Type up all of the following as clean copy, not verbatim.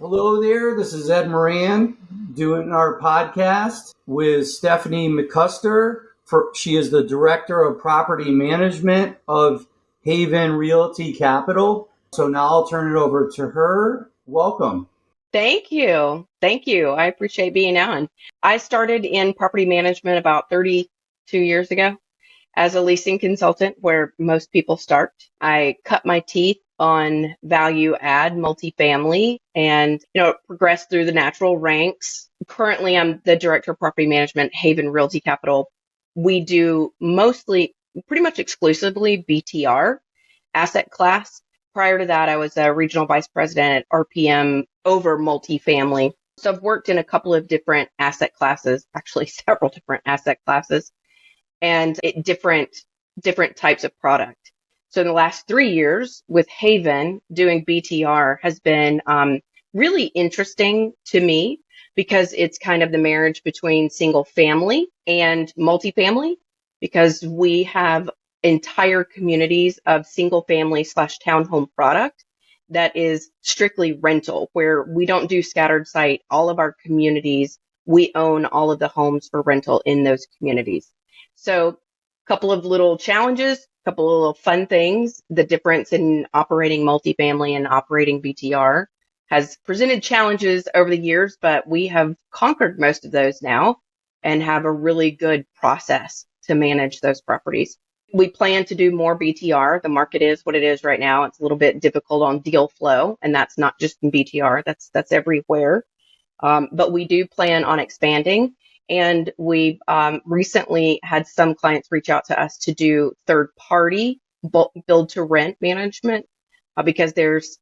Hello there. This is Ed Moran doing our podcast with Stephanie McCusker. She is the Director of Property Management of Haven Realty Capital. So now I'll turn it over to her. Welcome. Thank you. Thank you. I appreciate being on. I started in property management about 32 years ago as a leasing consultant, where most people start. I cut my teeth on value add multifamily and, progressed through the natural ranks. Currently, I'm the director of property management, Haven Realty Capital. We do mostly, pretty much exclusively BTR asset class. Prior to that, I was a regional vice president at RPM over multifamily. So I've worked in a couple of different asset classes, actually several different asset classes, and different types of product. So in the last 3 years with Haven, doing BTR has been really interesting to me because it's kind of the marriage between single family and multifamily, because we have entire communities of single family / townhome product that is strictly rental, where we don't do scattered site. All of our communities, we own all of the homes for rental in those communities. So a couple of little challenges, a couple of little fun things. The difference in operating multifamily and operating BTR has presented challenges over the years, but we have conquered most of those now and have a really good process to manage those properties. We plan to do more BTR. The market is what it is right now. It's a little bit difficult on deal flow, and that's not just in BTR. That's everywhere. But we do plan on expanding. And we recently had some clients reach out to us to do third-party build to rent management because there's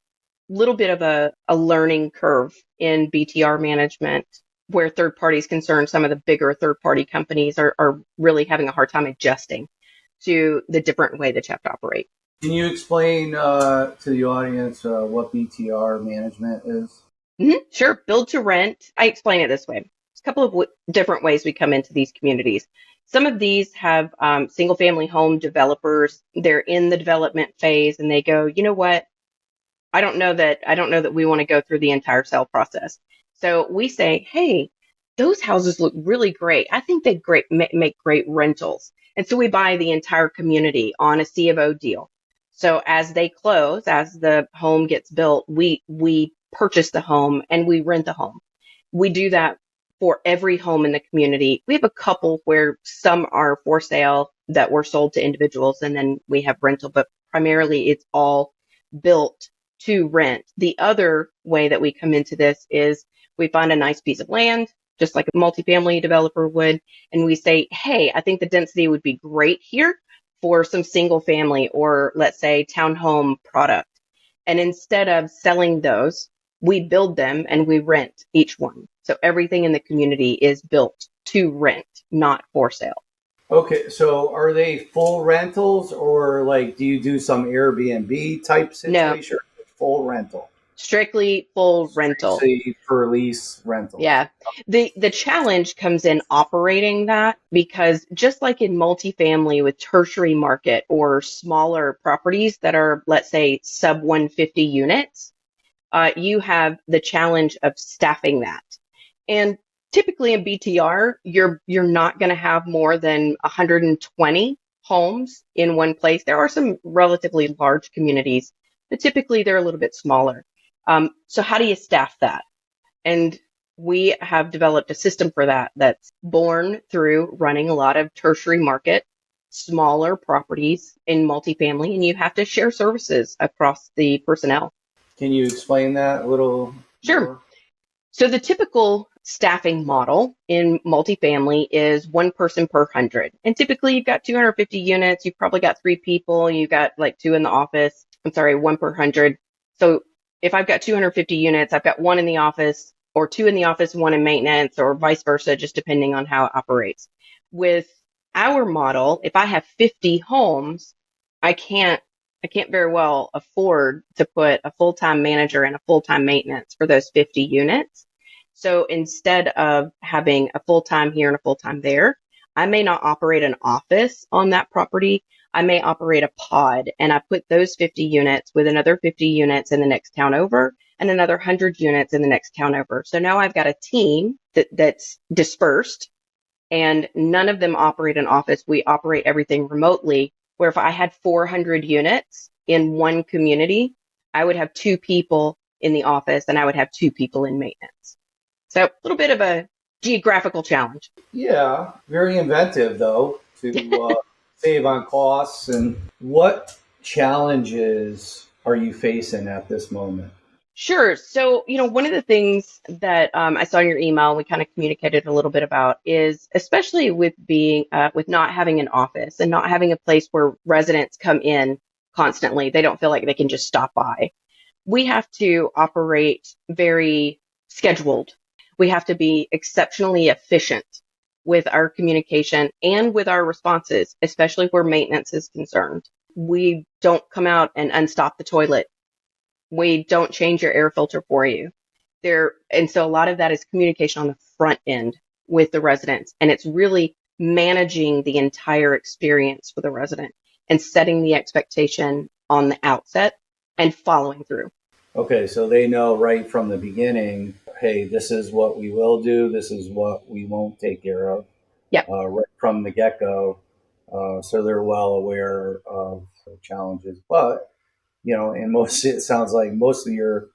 a little bit of a learning curve in BTR management where third parties concerned. Some of the bigger third-party companies are really having a hard time adjusting to the different way that you have to operate. Can you explain to the audience what BTR management is? Sure. Build to rent. I explain it this way. There's a couple of different ways we come into these communities. Some of these have single family home developers. They're in the development phase and they go, you know what? I don't know that we want to go through the entire sale process. So we say, hey, those houses look really great. I think they make great rentals. And so we buy the entire community on a C of O deal. So as they close, as the home gets built, we purchase the home and we rent the home. We do that for every home in the community. We have a couple where some are for sale that were sold to individuals, and then we have rental, but primarily it's all built to rent. The other way that we come into this is we find a nice piece of land, just like a multifamily developer would, and we say, hey, I think the density would be great here for some single family or, let's say, townhome product. And instead of selling those, we build them and we rent each one. So everything in the community is built to rent, not for sale. Okay, so are they full rentals or do you do some Airbnb type situation? No, Full rental. strictly full rental. For lease rentals. Yeah. The challenge comes in operating that, because just like in multifamily with tertiary market or smaller properties that are, let's say, sub 150 units, you have the challenge of staffing that. And typically in BTR, you're not going to have more than 120 homes in one place. There are some relatively large communities, but typically they're a little bit smaller. So how do you staff that? And we have developed a system for that that's born through running a lot of tertiary market, smaller properties in multifamily, and you have to share services across the personnel. Can you explain that a little Sure. more? So the typical staffing model in multifamily is one person per 100. And typically you've got 250 units. You've probably got 3 people. You've got two in the office. I'm sorry, 1 per 100. So if I've got 250 units, I've got 1 in the office, or 2 in the office, 1 in maintenance, or vice versa, just depending on how it operates. With our model, if I have 50 homes, I can't very well afford to put a full-time manager and a full-time maintenance for those 50 units. So instead of having a full-time here and a full-time there, I may not operate an office on that property. I may operate a pod and I put those 50 units with another 50 units in the next town over and another 100 units in the next town over. So now I've got a team that's dispersed and none of them operate an office. We operate everything remotely, where if I had 400 units in one community, I would have 2 people in the office and I would have 2 people in maintenance. So a little bit of a geographical challenge. Yeah, very inventive though to save on costs. And what challenges are you facing at this moment? Sure. So, one of the things that I saw in your email, we kind of communicated a little bit about is especially with with not having an office and not having a place where residents come in constantly, they don't feel like they can just stop by. We have to operate very scheduled. We have to be exceptionally efficient with our communication and with our responses, especially where maintenance is concerned. We don't come out and unstop the toilet. We don't change your air filter for you. And so a lot of that is communication on the front end with the residents. And it's really managing the entire experience for the resident and setting the expectation on the outset and following through. Okay, so they know right from the beginning, hey, this is what we will do, this is what we won't take care of. Yep. Right from the get-go. So they're well aware of the challenges. But, and it sounds like most of your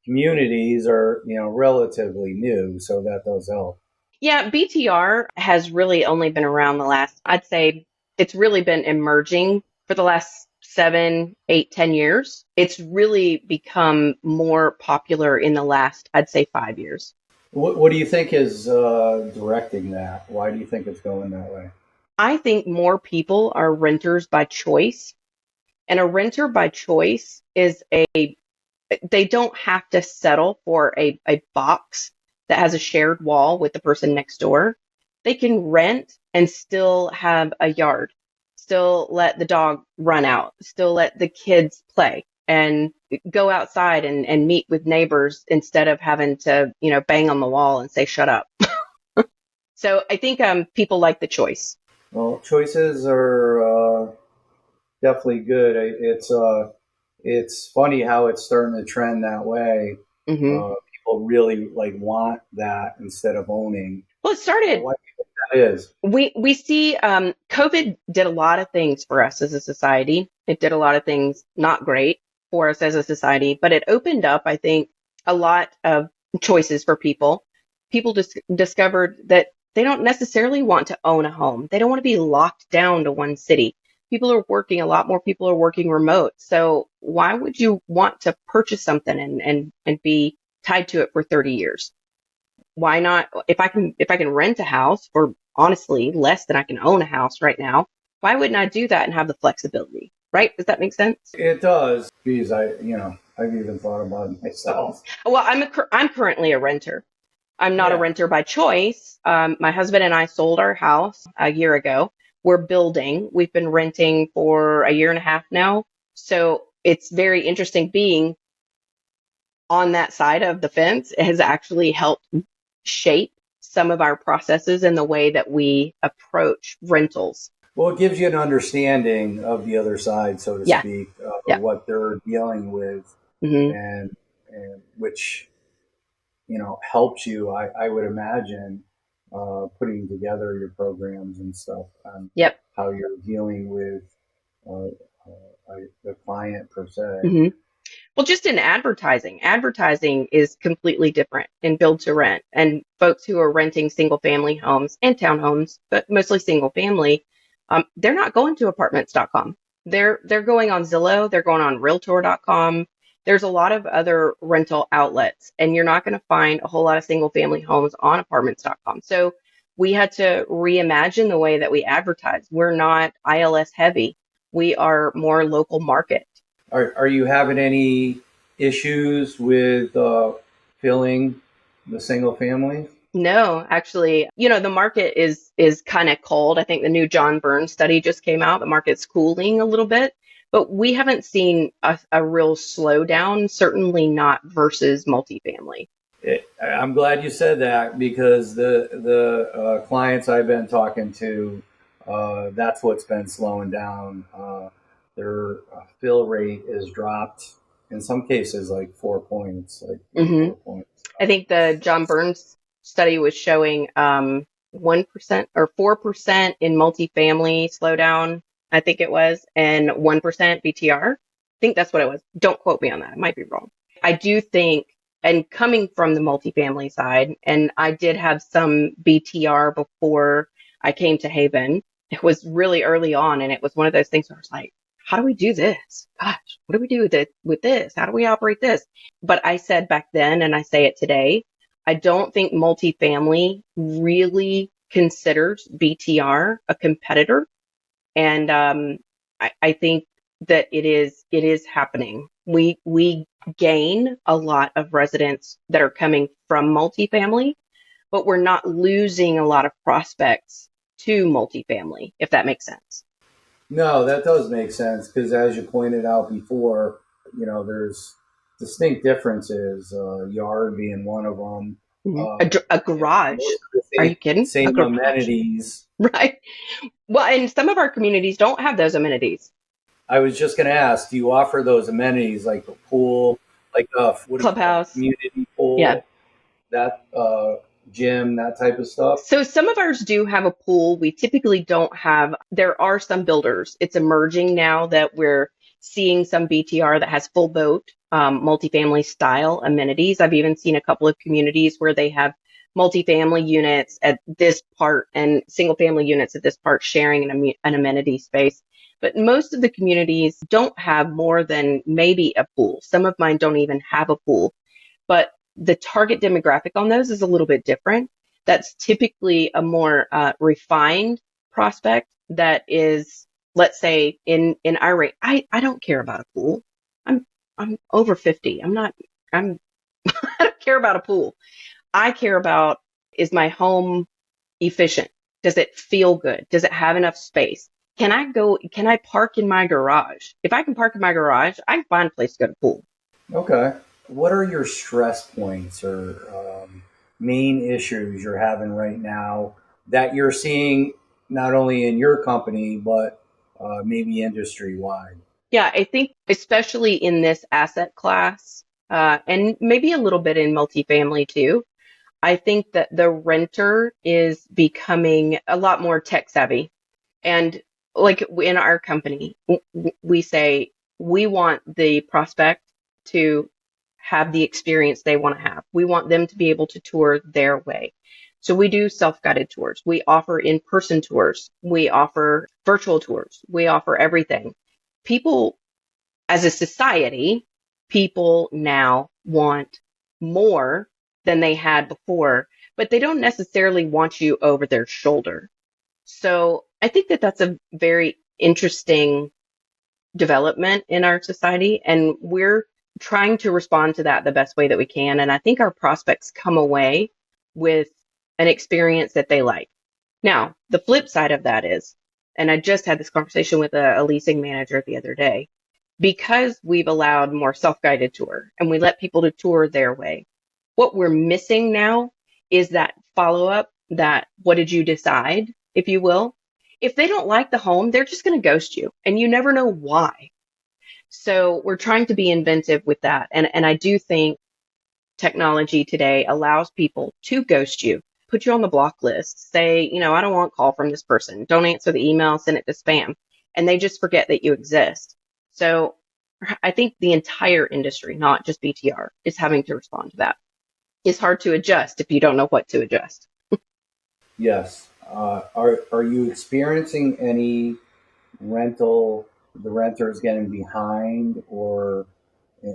communities are, relatively new, so that does help. Yeah, BTR has really only been around I'd say it's really been emerging for the last 7, 8, 10 years. It's really become more popular in the last, I'd say 5 years. What do you think is directing that? Why do you think it's going that way? I think more people are renters by choice. And a renter by choice is they don't have to settle for a box that has a shared wall with the person next door. They can rent and still have a yard, still let the dog run out, still let the kids play and go outside and meet with neighbors instead of having to, bang on the wall and say, shut up. So I think people like the choice. Well, choices are definitely good. It's funny how it's starting to trend that way. Mm-hmm. People really want that instead of owning. Well, it started. Why do you think that is? We see COVID did a lot of things for us as a society. It did a lot of things not great for us as a society, but it opened up, I think, a lot of choices for people. People just discovered that they don't necessarily want to own a home. They don't want to be locked down to one city. A lot more people are working remote. So why would you want to purchase something and be tied to it for 30 years? Why not? If I can rent a house for honestly less than I can own a house right now, why wouldn't I do that and have the flexibility? Right? Does that make sense? It does. Geez, I've even thought about it myself. Well, I'm currently a renter. I'm not a renter by choice. My husband and I sold our house a year ago. We're building. We've been renting for a year and a half now. So it's very interesting being on that side of the fence. It has actually helped shape some of our processes and the way that we approach rentals. Well, it gives you an understanding of the other side, so to speak, of what they're dealing with, mm-hmm. and which helps you. I would imagine putting together your programs and stuff, and how you're dealing with the client per se. Mm-hmm. Well, just in advertising is completely different in build to rent, and folks who are renting single family homes and townhomes, but mostly single family, they're not going to apartments.com. They're going on Zillow. They're going on Realtor.com. There's a lot of other rental outlets, and you're not going to find a whole lot of single family homes on apartments.com. So we had to reimagine the way that we advertise. We're not ILS heavy. We are more local market. Are you having any issues with filling the single family? No, actually, the market is kind of cold. I think the new John Burns study just came out. The market's cooling a little bit, but we haven't seen a real slowdown, certainly not versus multifamily. I'm glad you said that, because the clients I've been talking to That's what's been slowing down. Their fill rate is dropped in some cases like 4 points, like three, Hmm. 4 points. I think the John Burns study was showing 1% or 4% in multifamily slowdown, I think it was, and 1% BTR. I think that's what it was. Don't quote me on that. I might be wrong. I do think, and coming from the multifamily side, and I did have some BTR before I came to Haven. It was really early on, and it was one of those things where I was like, how do we do this? Gosh, what do we do with this? How do we operate this? But I said back then, and I say it today, I don't think multifamily really considers BTR a competitor. And I think that it is happening. We gain a lot of residents that are coming from multifamily, but we're not losing a lot of prospects to multifamily, if that makes sense. No, that does make sense because, as you pointed out before, there's distinct differences. Yard being one of them. Mhm. Uh, A garage. Most of the Are same, you kidding? A same garage, amenities. right? Well, and some of our communities don't have those amenities. I was just going to ask, do you offer those amenities like the pool, like what do you call it, Clubhouse. community Yeah. pool, that gym, that type of stuff? So some of ours do have a pool. We typically don't have, there are some builders. It's emerging now that we're seeing some BTR that has full boat, multifamily style amenities. I've even seen a couple of communities where they have multifamily units at this part and single family units at this part sharing an amenity space. But most of the communities don't have more than maybe a pool. Some of mine don't even have a pool, but the target demographic on those is a little bit different. That's typically a more refined prospect that is, let's say, in our rate. I don't care about a pool. I'm over 50. I'm not. I'm. I don't care about a pool. I care about, is my home efficient? Does it feel good? Does it have enough space? Can I park in my garage? If I can park in my garage, I can find a place to go to the pool. Okay. What are your stress points or main issues you're having right now that you're seeing not only in your company but maybe industry wide? Yeah, I think especially in this asset class, and maybe a little bit in multifamily too, I think that the renter is becoming a lot more tech savvy. And like in our company, we say we want the prospect to have the experience they want to have. We want them to be able to tour their way. So we do self-guided tours. We offer in-person tours. We offer virtual tours. We offer everything. People, as a society, people now want more than they had before, but they don't necessarily want you over their shoulder. So I think that that's a very interesting development in our society, and we're trying to respond to that the best way that we can. And I think our prospects come away with an experience that they like. Now, the flip side of that is, and I just had this conversation with a leasing manager the other day, because we've allowed more self-guided tour and we let people to tour their way. What we're missing now is that follow-up, that what did you decide, if you will. If they don't like the home, they're just going to ghost you and you never know why. So we're trying to be inventive with that. And I do think technology today allows people to ghost you, put you on the block list, say, I don't want a call from this person. Don't answer the email, send it to spam. And they just forget that you exist. So I think the entire industry, not just BTR, is having to respond to that. It's hard to adjust if you don't know what to adjust. Yes. Are you experiencing any the renters getting behind or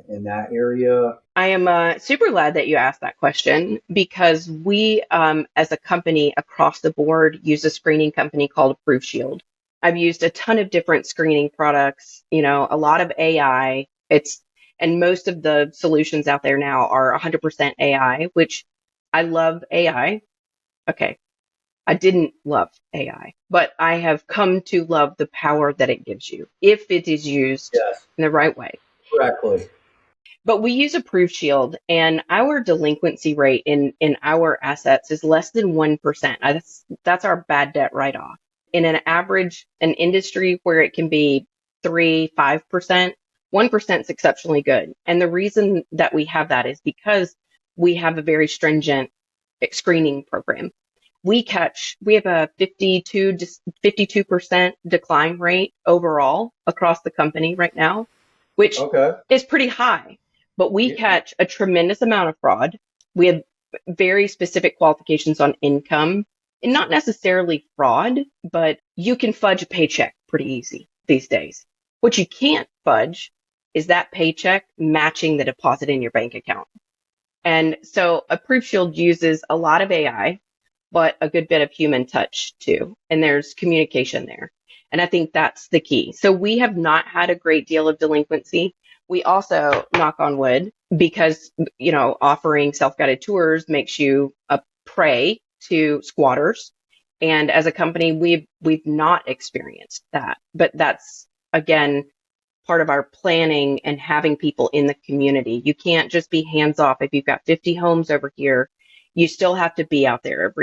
in that area? I am super glad that you asked that question because we, as a company across the board, use a screening company called Approve Shield. I've used a ton of different screening products, a lot of AI. And most of the solutions out there now are 100% AI, which I love AI. Okay. I didn't love AI, but I have come to love the power that it gives you if it is used Yes, in the right way. correctly. But we use a proof shield, and our delinquency rate in our assets is less than 1%. That's our bad debt write off. In an industry where it can be 3, 5%, 1% is exceptionally good. And the reason that we have that is because we have a very stringent screening program. We have a 52% decline rate overall across the company right now, which Okay. is pretty high, but we Yeah. catch a tremendous amount of fraud. We have very specific qualifications on income, and not necessarily fraud, but you can fudge a paycheck pretty easy these days. What you can't fudge is that paycheck matching the deposit in your bank account. And so Approved Shield uses a lot of AI, but a good bit of human touch too. And there's communication there. And I think that's the key. So we have not had a great deal of delinquency. We also, knock on wood, because, offering self-guided tours makes you a prey to squatters. And as a company, we've not experienced that. But that's, again, part of our planning and having people in the community. You can't just be hands off. If you've got 50 homes over here, you still have to be out there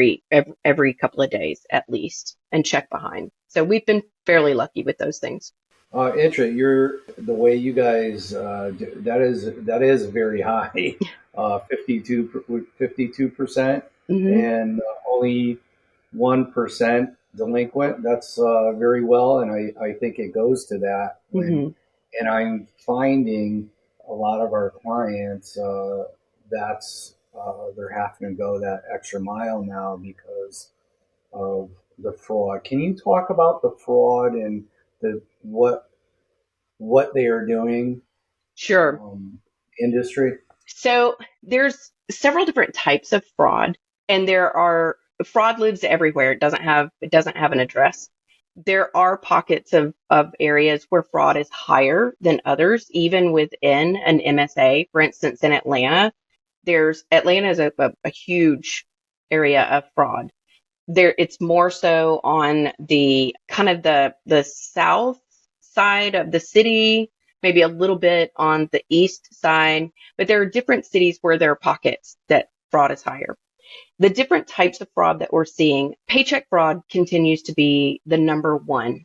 every couple of days at least and check behind. So we've been fairly lucky with those things. The way you guys that is very high, 52%, Mm-hmm. and only 1% delinquent. That's very well, and I think it goes to that when, Mm-hmm. and I'm finding a lot of our clients that's they're having to go that extra mile now because of the fraud. Can you talk about the fraud and the what they are doing, Sure. industry? So there's several different types of fraud, and fraud lives everywhere. It doesn't have an address. There are pockets of areas where fraud is higher than others, even within an MSA. For instance, in Atlanta is a huge area of fraud. It's more so on the kind of the south side of the city, maybe a little bit on the east side, but there are different cities where there are pockets that fraud is higher. The different types of fraud that we're seeing, paycheck fraud continues to be the number one.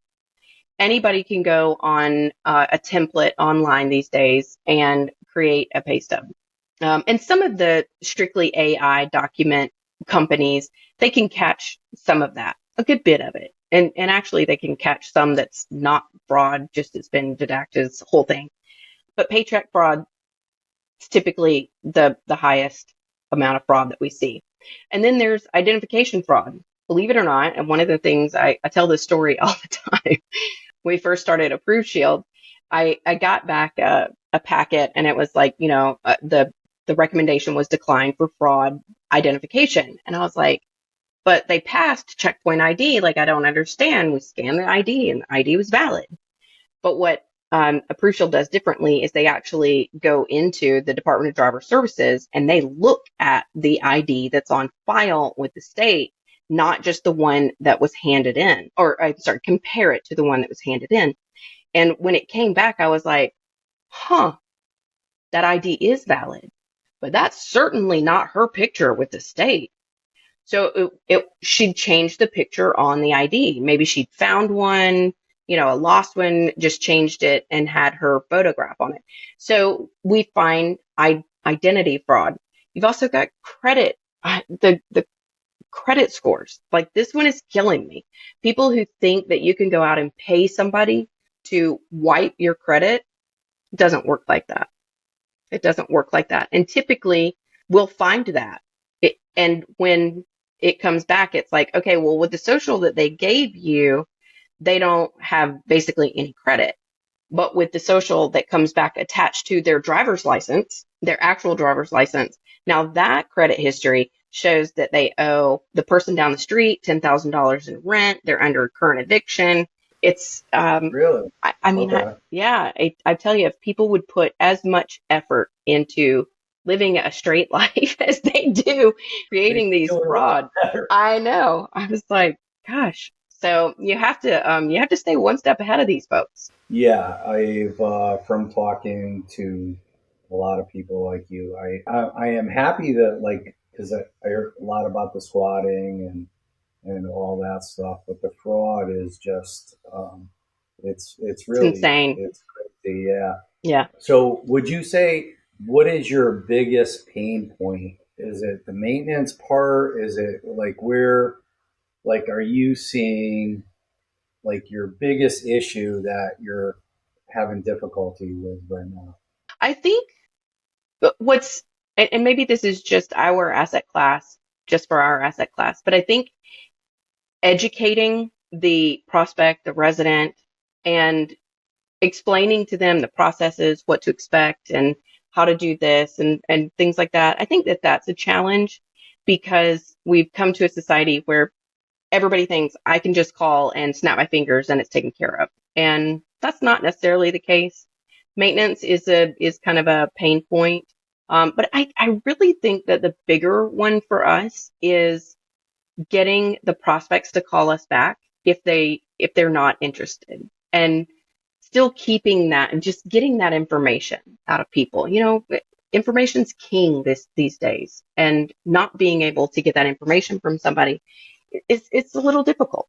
Anybody can go on a template online these days and create a pay stub. And some of the strictly AI document companies, they can catch some of that, a good bit of it. And actually, they can catch some that's not fraud, just it's been deducted as the whole thing. But paycheck fraud is typically the highest amount of fraud that we see. And then there's identification fraud. Believe it or not, and one of the things I tell this story all the time. When we first started Approved Shield, I got back a packet, and it was like, the recommendation was declined for fraud identification. And I was like, but they passed checkpoint ID. Like, I don't understand. We scanned the ID and the ID was valid. But what Approved Shield does differently is they actually go into the Department of Driver Services and they look at the ID that's on file with the state, not just the one that was handed in, or I'm sorry, compare it to the one that was handed in. And when it came back, I was like, huh, that ID is valid, but that's certainly not her picture with the state. So she'd changed the picture on the ID. Maybe she'd found one, a lost one, just changed it and had her photograph on it. So we find identity fraud. You've also got credit, the credit scores. Like, this one is killing me. People who think that you can go out and pay somebody to wipe your credit, doesn't work like that. It doesn't work like that. And typically we'll find that. And when it comes back, it's like, okay, well, with the social that they gave you, they don't have basically any credit. But with the social that comes back attached to their driver's license, their actual driver's license, now that credit history shows that they owe the person down the street $10,000 in rent. They're under current eviction. It's, Really? I mean, Okay. I tell you, if people would put as much effort into living a straight life as they do They creating these feel a lot fraud, better. I know. I was like, gosh. So you have to stay one step ahead of these folks. Yeah, I've from talking to a lot of people like you, I am happy that, like, because I heard a lot about the squatting, and and all that stuff. But the fraud is just, it's It's really, insane. it's crazy. Yeah. Yeah. So would you say, what is your biggest pain point? Is it the maintenance part? Is it like where, like, are you seeing like your biggest issue that you're having difficulty with right now? I think what's, and maybe this is just our asset class, just for our asset class, but I think educating the prospect, the resident, and explaining to them the processes, what to expect, and how to do this, and things like that. I think that that's a challenge because we've come to a society where everybody thinks I can just call and snap my fingers and it's taken care of. And that's not necessarily the case. Maintenance is kind of a pain point. But I really think that the bigger one for us is getting the prospects to call us back if they're not interested, and still keeping that and just getting that information out of people. Information's king these days, and not being able to get that information from somebody, it's a little difficult.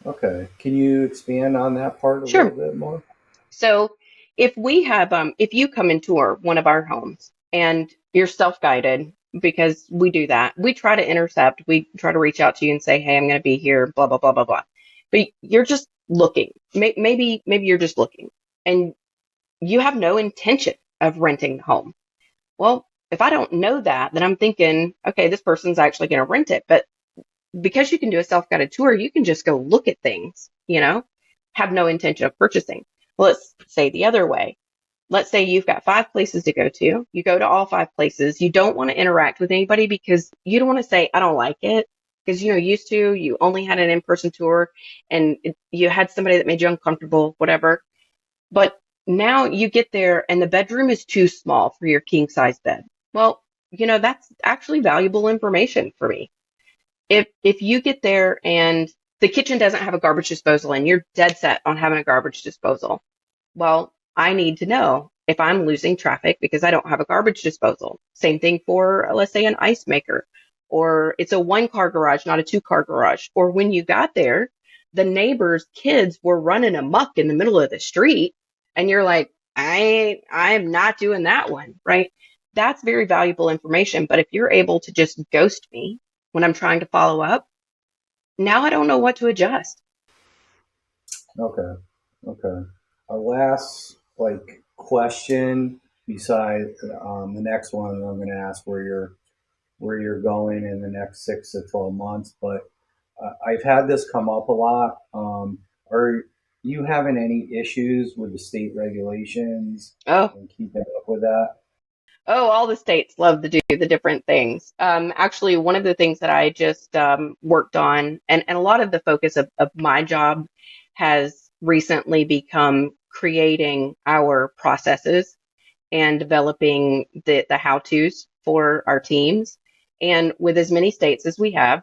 Okay. Can you expand on that part a little Sure. bit more? So if you come and tour one of our homes and you're self-guided, because we do that, we try to intercept, we try to reach out to you and say, hey, I'm going to be here, blah, blah, blah, blah, blah. But you're just looking. Maybe you're just looking and you have no intention of renting the home. Well, if I don't know that, then I'm thinking, okay, this person's actually going to rent it. But because you can do a self-guided tour, you can just go look at things, have no intention of purchasing. Well, let's say the other way. Let's say you've got 5 places to go to. You go to all 5 places. You don't want to interact with anybody because you don't want to say, I don't like it. Because, you only had an in-person tour and you had somebody that made you uncomfortable, whatever. But now you get there and the bedroom is too small for your king size bed. Well, that's actually valuable information for me. If you get there and the kitchen doesn't have a garbage disposal and you're dead set on having a garbage disposal, well, I need to know if I'm losing traffic because I don't have a garbage disposal. Same thing for, let's say, an ice maker, or it's a 1-car garage, not a 2-car garage. Or when you got there, the neighbors' kids were running amok in the middle of the street, and you're like, I'm not doing that one, right? That's very valuable information. But if you're able to just ghost me when I'm trying to follow up, now I don't know what to adjust. Okay. Okay. Our last like question, beside the next one, I'm going to ask where you're going in the next 6 to 12 months. But I've had this come up a lot. Are you having any issues with the state regulations Oh, and keeping up with that? Oh, all the states love to do the different things. Actually, one of the things that I just worked on, and a lot of the focus of my job has recently become creating our processes and developing the how-tos for our teams. And with as many states as we have,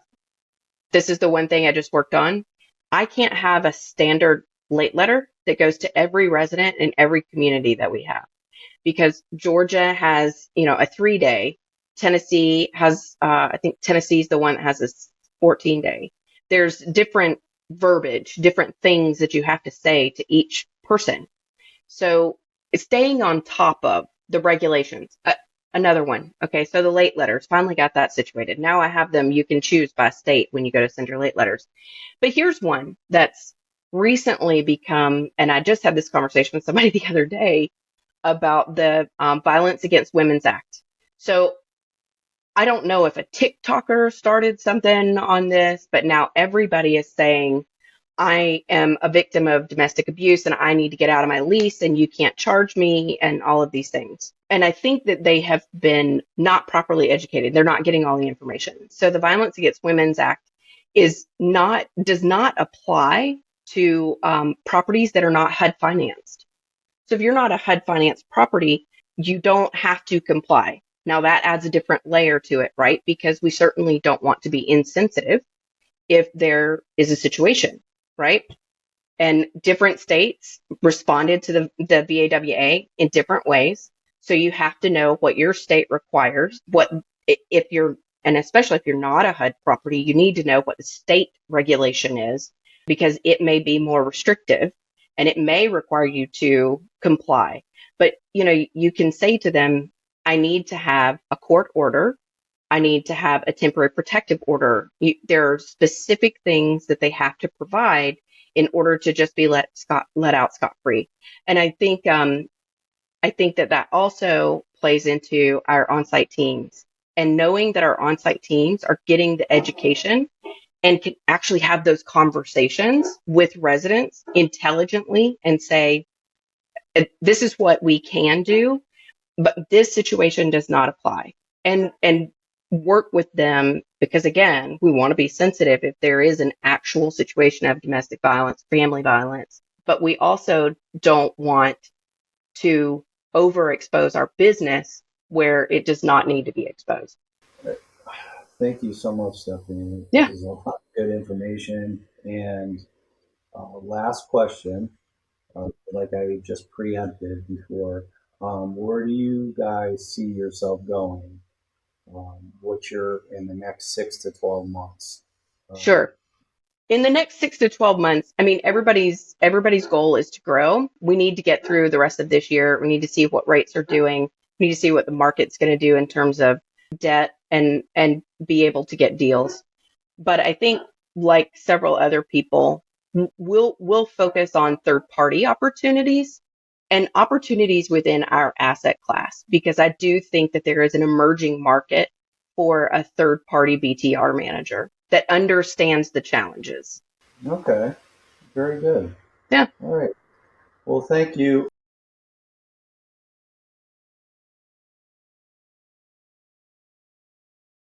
this is the one thing I just worked on. I can't have a standard late letter that goes to every resident in every community that we have, because Georgia has, a 3-day. Tennessee has, I think Tennessee's the one that has a 14-day. There's different verbiage, different things that you have to say to each person. So staying on top of the regulations. Another one. Okay, so the late letters, finally got that situated. Now I have them, you can choose by state when you go to send your late letters. But here's one that's recently become, and I just had this conversation with somebody the other day about the Violence Against Women's Act. So I don't know if a TikToker started something on this, but now everybody is saying, I am a victim of domestic abuse and I need to get out of my lease and you can't charge me and all of these things. And I think that they have been not properly educated. They're not getting all the information. So the Violence Against Women's Act does not apply to properties that are not HUD financed. So if you're not a HUD financed property, you don't have to comply. Now that adds a different layer to it, right? Because we certainly don't want to be insensitive if there is a situation, right? And different states responded to the VAWA in different ways. So you have to know what your state requires, if you're and especially if you're not a HUD property, you need to know what the state regulation is because it may be more restrictive and it may require you to comply. But you can say to them, I need to have a court order. I need to have a temporary protective order. There are specific things that they have to provide in order to just be let out scot free. And I think that also plays into our on-site teams, and knowing that our on-site teams are getting the education and can actually have those conversations with residents intelligently and say, this is what we can do, but this situation does not apply. And work with them, because again, we want to be sensitive if there is an actual situation of domestic violence, family violence, but we also don't want to overexpose our business where it does not need to be exposed. Thank you so much, Stephanie. Yeah. This is a lot of good information. And last question, like I just preempted before, where do you guys see yourself going? What's your in the next 6 to 12 months? Sure. In the next 6 to 12 months, I mean, everybody's goal is to grow. We need to get through the rest of this year. We need to see what rates are doing. We need to see what the market's going to do in terms of debt and be able to get deals. But I think, like several other people, we'll focus on third party opportunities and opportunities within our asset class, because I do think that there is an emerging market for a third party BTR manager that understands the challenges. Okay, very good. Yeah. All right. Well, thank you.